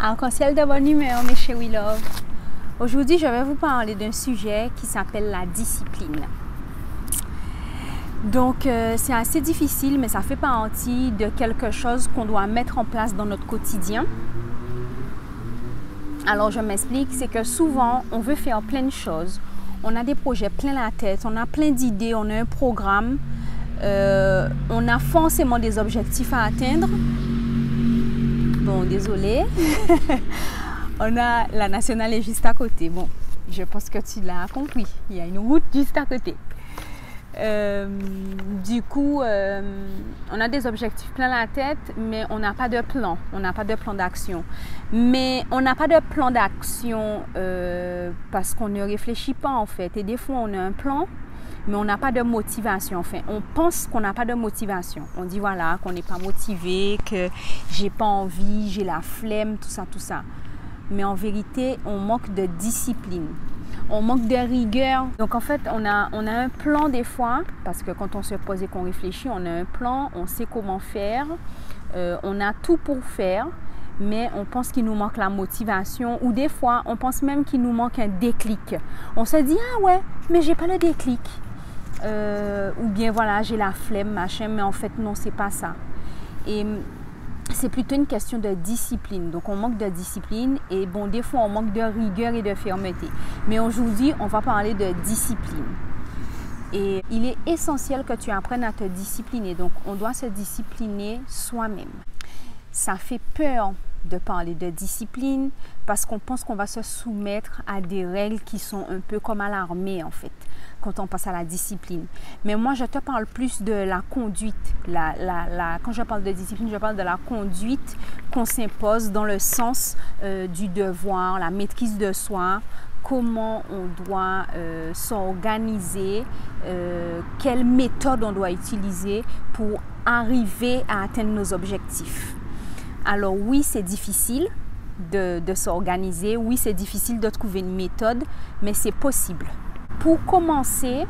Arc-en-ciel de bonne humeur, mes chéris love. Aujourd'hui, je vais vous parler d'un sujet qui s'appelle la discipline. Donc, c'est assez difficile, mais ça fait partie de quelque chose qu'on doit mettre en place dans notre quotidien. Alors, je m'explique, c'est que souvent, on veut faire plein de choses. On a des projets plein la tête, on a plein d'idées, on a un programme. On a forcément des objectifs à atteindre. Bon, désolé. On a la nationale est juste à côté. Bon, je pense que tu l'as compris. Il y a une route juste à côté. Du coup, on a des objectifs plein la tête, mais on n'a pas de plan. On n'a pas de plan d'action. Mais on n'a pas de plan d'action parce qu'on ne réfléchit pas en fait. Et des fois, on a un plan, mais on n'a pas de motivation. Enfin, on pense qu'on n'a pas de motivation. On dit voilà, qu'on n'est pas motivé, que j'ai pas envie, j'ai la flemme, tout ça, tout ça. Mais en vérité, on manque de discipline. On manque de rigueur. Donc en fait, on a un plan des fois, parce que quand on se pose et qu'on réfléchit, on a un plan, on sait comment faire, on a tout pour faire, mais on pense qu'il nous manque la motivation, ou des fois, on pense même qu'il nous manque un déclic. On se dit, ah ouais, mais j'ai pas le déclic. Ou bien voilà, j'ai la flemme, machin, mais en fait, non, c'est pas ça. Et c'est plutôt une question de discipline. Donc, on manque de discipline et bon, des fois, on manque de rigueur et de fermeté. Mais aujourd'hui, on va parler de discipline. Et il est essentiel que tu apprennes à te discipliner. Donc, on doit se discipliner soi-même. Ça fait peur de parler de discipline parce qu'on pense qu'on va se soumettre à des règles qui sont un peu comme à l'armée en fait, quand on passe à la discipline. Mais moi, je te parle plus de la conduite. Quand je parle de discipline, je parle de la conduite qu'on s'impose dans le sens du devoir, la maîtrise de soi, comment on doit s'organiser, quelle méthode on doit utiliser pour arriver à atteindre nos objectifs. Alors oui, c'est difficile de s'organiser, oui, c'est difficile de trouver une méthode, mais c'est possible. Pour commencer,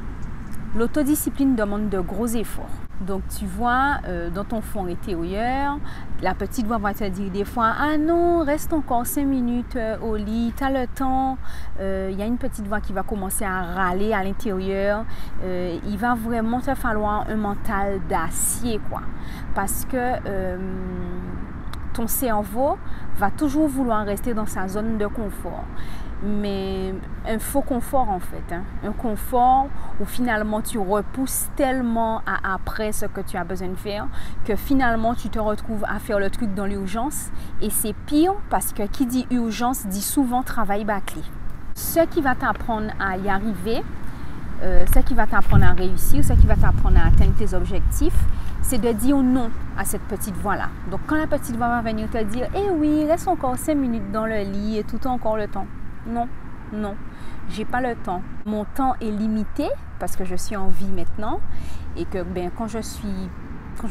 l'autodiscipline demande de gros efforts. Donc tu vois, dans ton fond intérieur, la petite voix va te dire des fois « Ah non, reste encore 5 minutes au lit, tu as le temps. » Il y a une petite voix qui va commencer à râler à l'intérieur. Il va vraiment te falloir un mental d'acier, quoi. Parce que ton cerveau va toujours vouloir rester dans sa zone de confort. Mais un faux confort en fait, hein. Un confort où finalement tu repousses tellement à après ce que tu as besoin de faire que finalement tu te retrouves à faire le truc dans l'urgence et c'est pire parce que qui dit urgence dit souvent travail bâclé. Ce qui va t'apprendre à y arriver, ce qui va t'apprendre à réussir, ce qui va t'apprendre à atteindre tes objectifs, c'est de dire non à cette petite voix-là. Donc quand la petite voix va venir te dire « Eh oui, reste encore 5 minutes dans le lit et tout encore le temps. » Non, non, j'ai pas le temps. Mon temps est limité parce que je suis en vie maintenant et que quand je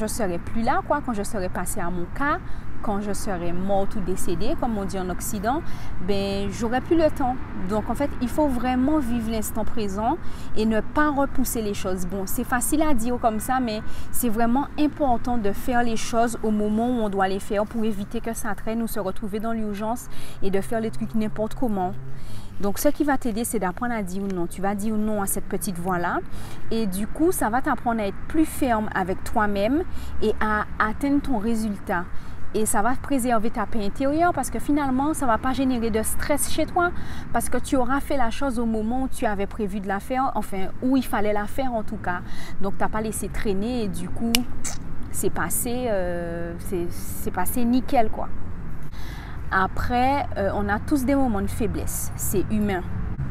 serai plus là, quoi, quand je serai passé à mon cas, quand je serai morte ou décédée, comme on dit en Occident, j'aurai plus le temps. Donc en fait, il faut vraiment vivre l'instant présent et ne pas repousser les choses. Bon, c'est facile à dire comme ça, mais c'est vraiment important de faire les choses au moment où on doit les faire pour éviter que ça traîne ou se retrouver dans l'urgence et de faire les trucs n'importe comment. Donc, ce qui va t'aider, c'est d'apprendre à dire non. Tu vas dire non à cette petite voix-là. Et du coup, ça va t'apprendre à être plus ferme avec toi-même et à atteindre ton résultat. Et ça va préserver ta paix intérieure parce que finalement, ça ne va pas générer de stress chez toi parce que tu auras fait la chose au moment où tu avais prévu de la faire, enfin, où il fallait la faire en tout cas. Donc, tu n'as pas laissé traîner et du coup, c'est passé nickel, quoi. Après, on a tous des moments de faiblesse, c'est humain.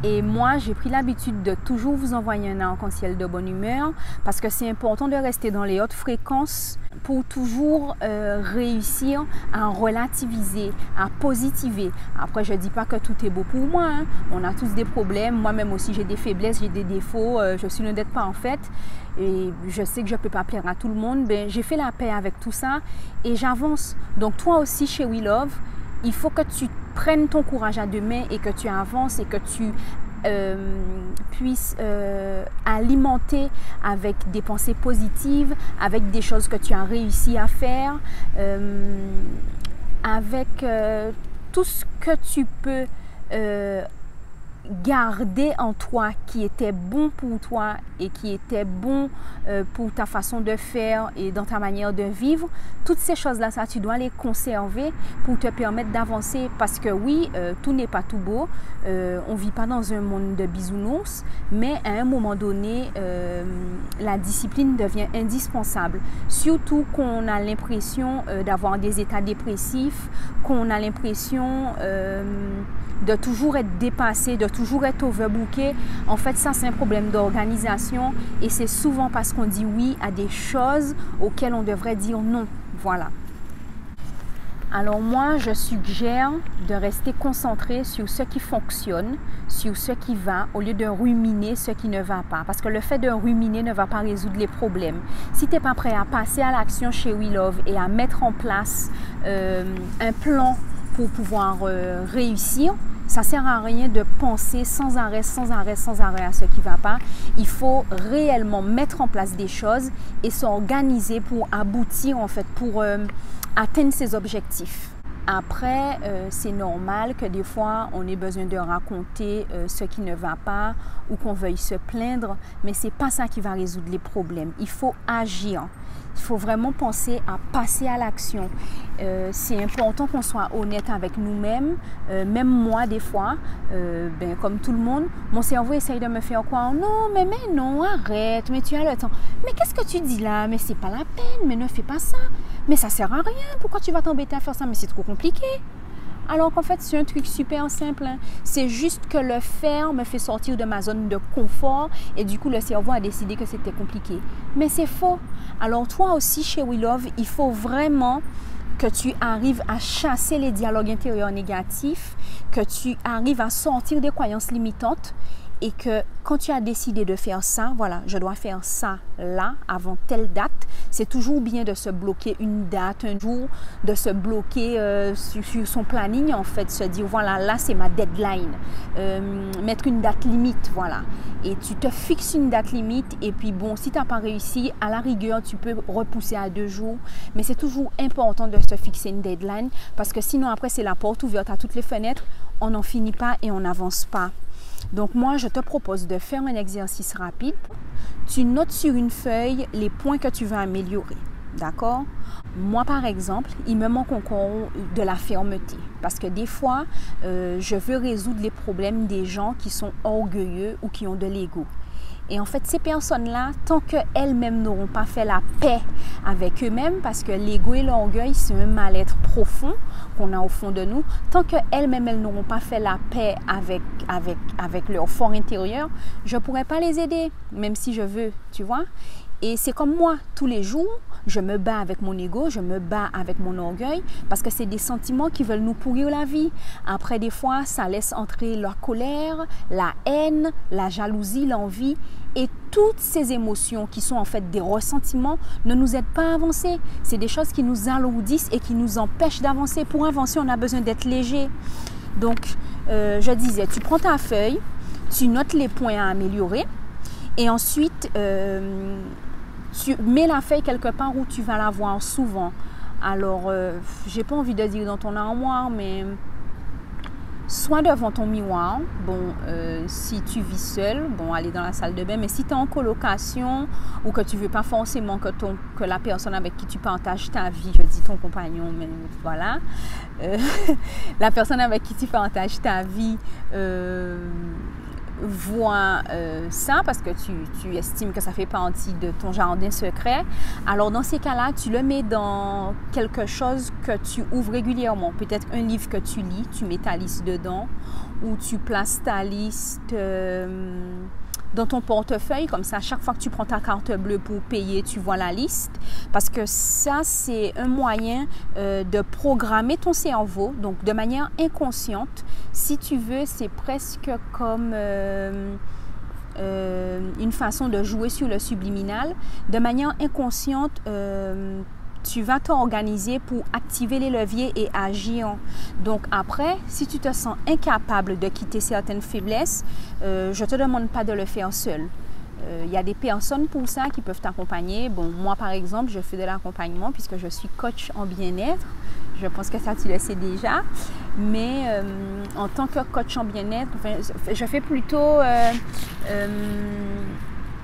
Et moi, j'ai pris l'habitude de toujours vous envoyer un arc-en-ciel de bonne humeur parce que c'est important de rester dans les hautes fréquences pour toujours réussir à relativiser, à positiver. Après, je ne dis pas que tout est beau pour moi, hein. On a tous des problèmes. Moi-même aussi, j'ai des faiblesses, j'ai des défauts. Je suis loin d'être parfaite et je sais que je ne peux pas plaire à tout le monde. J'ai fait la paix avec tout ça et j'avance. Donc, toi aussi, chez We Love, il faut que tu prennes ton courage à deux mains et que tu avances et que tu puisses alimenter avec des pensées positives, avec des choses que tu as réussi à faire, avec tout ce que tu peux garder en toi qui était bon pour toi et qui était bon pour ta façon de faire et dans ta manière de vivre, toutes ces choses-là, ça, tu dois les conserver pour te permettre d'avancer parce que oui, tout n'est pas tout beau, on ne vit pas dans un monde de bisounours, mais à un moment donné, la discipline devient indispensable, surtout qu'on a l'impression d'avoir des états dépressifs, qu'on a l'impression de toujours être dépassé, de toujours être overbooké. En fait, ça, c'est un problème d'organisation et c'est souvent parce qu'on dit oui à des choses auxquelles on devrait dire non. Voilà. Alors moi, je suggère de rester concentré sur ce qui fonctionne, sur ce qui va, au lieu de ruminer ce qui ne va pas. Parce que le fait de ruminer ne va pas résoudre les problèmes. Si tu n'es pas prêt à passer à l'action chez We Love et à mettre en place un plan pour pouvoir réussir, ça ne sert à rien de penser sans arrêt à ce qui ne va pas. Il faut réellement mettre en place des choses et s'organiser pour aboutir, en fait, pour atteindre ses objectifs. Après, c'est normal que des fois, on ait besoin de raconter ce qui ne va pas ou qu'on veuille se plaindre, mais ce n'est pas ça qui va résoudre les problèmes. Il faut agir. Il faut vraiment penser à passer à l'action. C'est important qu'on soit honnête avec nous-mêmes. Même moi, des fois, comme tout le monde, mon cerveau essaye de me faire croire « Non, mais non, arrête, mais tu as le temps. Mais qu'est-ce que tu dis là? Mais c'est pas la peine, mais ne fais pas ça. Mais ça sert à rien. Pourquoi tu vas t'embêter à faire ça? Mais c'est trop compliqué. » Alors qu'en fait, c'est un truc super simple. Hein. C'est juste que le faire me fait sortir de ma zone de confort et du coup, le cerveau a décidé que c'était compliqué. Mais c'est faux. Alors toi aussi, chez We Love, il faut vraiment que tu arrives à chasser les dialogues intérieurs négatifs, que tu arrives à sortir des croyances limitantes et que quand tu as décidé de faire ça, voilà, je dois faire ça là, avant telle date, c'est toujours bien de se bloquer une date, un jour, de se bloquer sur son planning, en fait, se dire, voilà, là, c'est ma deadline, mettre une date limite, voilà. Et tu te fixes une date limite et puis bon, si tu n'as pas réussi, à la rigueur, tu peux repousser à 2 jours, mais c'est toujours important de se fixer une deadline parce que sinon, après, c'est la porte ouverte à toutes les fenêtres, on n'en finit pas et on n'avance pas. Donc moi, je te propose de faire un exercice rapide. Tu notes sur une feuille les points que tu veux améliorer. D'accord? Moi, par exemple, il me manque encore de la fermeté. Parce que des fois, je veux résoudre les problèmes des gens qui sont orgueilleux ou qui ont de l'ego. Et en fait, ces personnes-là, tant qu'elles-mêmes n'auront pas fait la paix avec eux-mêmes, parce que l'ego et l'orgueil, c'est un mal-être profond qu'on a au fond de nous, tant qu'elles-mêmes, elles n'auront pas fait la paix avec leur fort intérieur, je ne pourrais pas les aider, même si je veux, tu vois. Et c'est comme moi, tous les jours, je me bats avec mon ego, je me bats avec mon orgueil, parce que c'est des sentiments qui veulent nous pourrir la vie. Après, des fois, ça laisse entrer la colère, la haine, la jalousie, l'envie. Et toutes ces émotions qui sont en fait des ressentiments ne nous aident pas à avancer. C'est des choses qui nous alourdissent et qui nous empêchent d'avancer. Pour avancer, on a besoin d'être léger. Donc, je disais, tu prends ta feuille, tu notes les points à améliorer et ensuite, tu mets la feuille quelque part où tu vas la voir souvent. Alors, j'ai pas envie de dire dans ton armoire, mais soit devant ton miroir. Bon, si tu vis seul, bon, aller dans la salle de bain. Mais si tu es en colocation ou que tu ne veux pas forcément que la personne avec qui tu partages ta vie, je dis ton compagnon, mais voilà, la personne avec qui tu partages ta vie voit ça parce que tu estimes que ça fait partie de ton jardin secret, alors dans ces cas-là, tu le mets dans quelque chose que tu ouvres régulièrement. Peut-être un livre que tu lis, tu mets ta liste dedans ou tu places ta liste dans ton portefeuille, comme ça, à chaque fois que tu prends ta carte bleue pour payer, tu vois la liste. Parce que ça, c'est un moyen de programmer ton cerveau, donc de manière inconsciente. Si tu veux, c'est presque comme une façon de jouer sur le subliminal. De manière inconsciente, tu vas t'organiser pour activer les leviers et agir. Donc après, si tu te sens incapable de quitter certaines faiblesses, je ne te demande pas de le faire seul. Il y a des personnes pour ça qui peuvent t'accompagner. Bon, moi par exemple, je fais de l'accompagnement puisque je suis coach en bien-être. Je pense que ça, tu le sais déjà. Mais en tant que coach en bien-être, enfin, je fais plutôt...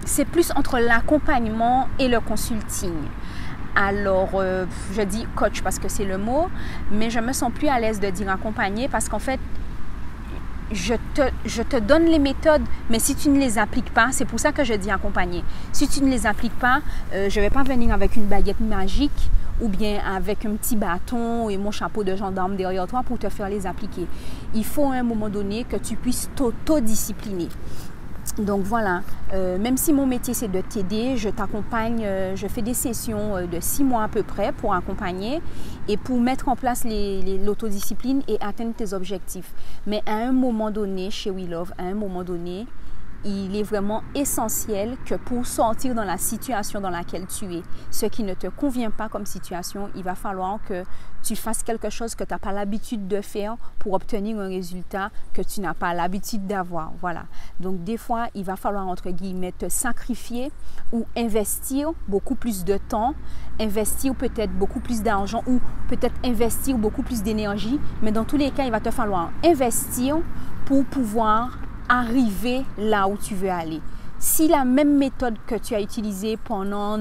c'est plus entre l'accompagnement et le consulting. Alors, je dis coach parce que c'est le mot, mais je me sens plus à l'aise de dire accompagner parce qu'en fait, je te donne les méthodes, mais si tu ne les appliques pas, c'est pour ça que je dis accompagner. Si tu ne les appliques pas, je ne vais pas venir avec une baguette magique ou bien avec un petit bâton et mon chapeau de gendarme derrière toi pour te faire les appliquer. Il faut à un moment donné que tu puisses t'autodiscipliner. Donc voilà, même si mon métier c'est de t'aider, je t'accompagne, je fais des sessions de 6 mois à peu près pour accompagner et pour mettre en place l'autodiscipline et atteindre tes objectifs. Mais à un moment donné, chez We Love, à un moment donné, il est vraiment essentiel que pour sortir dans la situation dans laquelle tu es, ce qui ne te convient pas comme situation, il va falloir que tu fasses quelque chose que tu n'as pas l'habitude de faire pour obtenir un résultat que tu n'as pas l'habitude d'avoir. Voilà. Donc, des fois, il va falloir, entre guillemets, te sacrifier ou investir beaucoup plus de temps, investir peut-être beaucoup plus d'argent ou peut-être investir beaucoup plus d'énergie. Mais dans tous les cas, il va te falloir investir pour pouvoir arriver là où tu veux aller. Si la même méthode que tu as utilisée pendant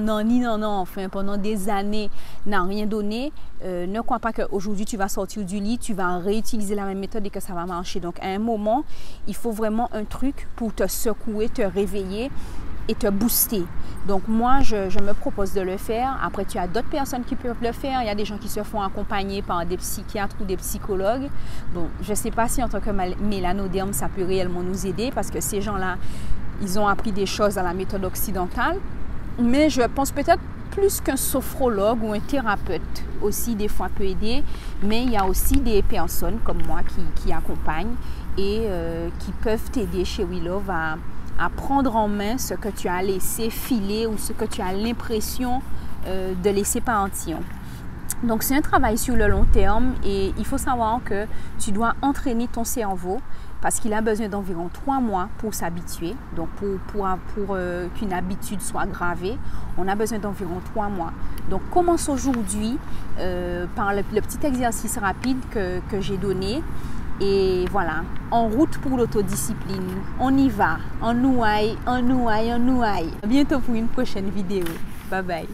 pendant des années n'a rien donné, ne crois pas qu'aujourd'hui tu vas sortir du lit, tu vas réutiliser la même méthode et que ça va marcher. Donc à un moment, il faut vraiment un truc pour te secouer, te réveiller et te booster. Donc moi, je me propose de le faire. Après, tu as d'autres personnes qui peuvent le faire. Il y a des gens qui se font accompagner par des psychiatres ou des psychologues. Bon, je ne sais pas si en tant que mélanoderme, ça peut réellement nous aider parce que ces gens-là, ils ont appris des choses à la méthode occidentale. Mais je pense peut-être plus qu'un sophrologue ou un thérapeute aussi des fois peut aider. Mais il y a aussi des personnes comme moi qui accompagnent et qui peuvent t'aider chez We Love à prendre en main ce que tu as laissé filer ou ce que tu as l'impression de laisser partir. Donc, c'est un travail sur le long terme et il faut savoir que tu dois entraîner ton cerveau parce qu'il a besoin d'environ 3 mois pour s'habituer. Donc, pour qu'une habitude soit gravée, on a besoin d'environ 3 mois. Donc, commence aujourd'hui par le petit exercice rapide que j'ai donné. Et voilà, en route pour l'autodiscipline. On y va, on nouaille. À bientôt pour une prochaine vidéo. Bye bye.